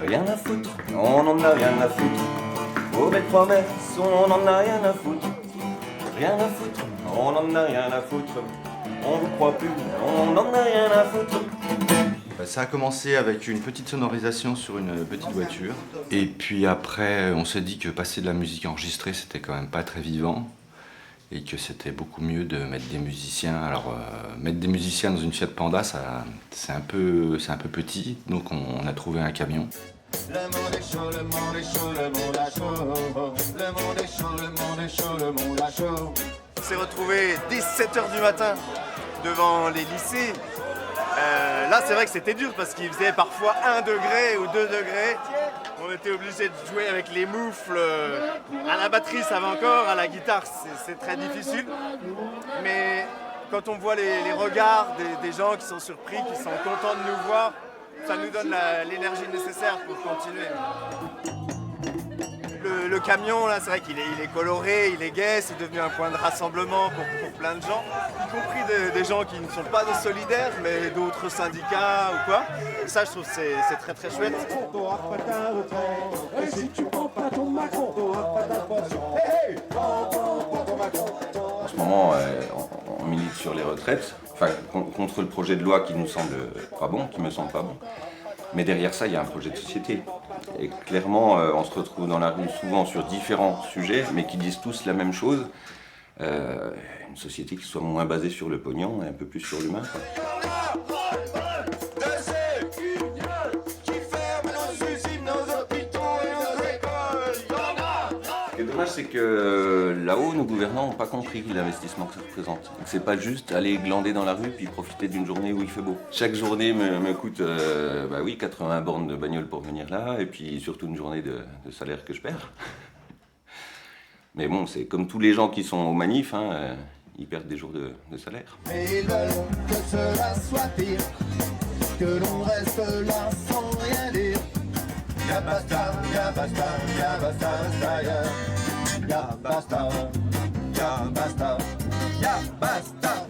Rien à foutre, on n'en a rien à foutre. Vos belles promesses, on n'en a rien à foutre. Rien à foutre, on n'en a rien à foutre. On vous croit plus, on n'en a rien à foutre. Ça a commencé avec une petite sonorisation sur une petite voiture. Et puis après, on s'est dit que passer de la musique enregistrée, c'était quand même pas très vivant. Et que c'était beaucoup mieux de mettre des musiciens. Alors, mettre des musiciens dans une Fiat Panda, c'est un peu petit. Donc on a trouvé un camion. Le monde est chaud, le monde est chaud, le monde est chaud. Le monde est chaud, le monde est chaud, le monde est chaud. On s'est retrouvés dès 7h du matin devant les lycées. Là, c'est vrai que c'était dur parce qu'il faisait parfois 1 degré ou 2 degrés. On était obligé de jouer avec les moufles. À la batterie, ça va encore. À la guitare, c'est très difficile. Mais quand on voit les regards des gens qui sont surpris, qui sont contents de nous voir, ça nous donne l'énergie nécessaire pour continuer. Le camion, là, c'est vrai qu'il est coloré, il est gai, c'est devenu un point de rassemblement pour plein de gens, y compris des gens qui ne sont pas de solidaires, mais d'autres syndicats ou quoi. Et ça, je trouve que c'est très très chouette. En ce moment, on milite sur les retraites, enfin contre le projet de loi qui nous semble pas bon, qui me semble pas bon. Mais derrière ça, il y a un projet de société. Et clairement, on se retrouve dans la rue souvent sur différents sujets, mais qui disent tous la même chose. Une société qui soit moins basée sur le pognon et un peu plus sur l'humain. Ce qui est dommage, c'est que là-haut, nos gouvernants n'ont pas compris l'investissement que ça représente. Donc c'est pas juste aller glander dans la rue puis profiter d'une journée où il fait beau. Chaque journée me coûte 80 bornes de bagnole pour venir là, et puis surtout une journée de salaire que je perds. Mais bon, c'est comme tous les gens qui sont aux manifs, ils perdent des jours de salaire. Mais ils veulent que cela soit pire, que l'on reste là sans rien dire. Ya basta, ya basta, ya basta, basta, ya. Ya basta, ya basta, ya basta.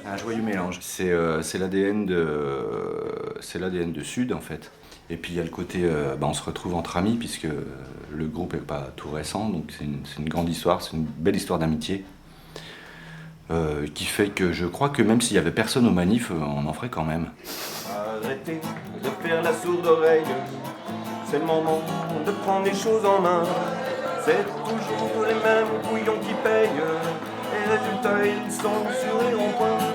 Un joyeux mélange. C'est l'ADN de Sud, en fait. Et puis il y a le côté, on se retrouve entre amis, puisque le groupe n'est pas tout récent, donc c'est une grande histoire, c'est une belle histoire d'amitié, qui fait que je crois que même s'il n'y avait personne aux manifs, on en ferait quand même. Arrêtez de faire la sourde oreille, c'est le moment de prendre les choses en main. C'est toujours les mêmes couillons qui payent, et résultats ils sont sur les ronds-points.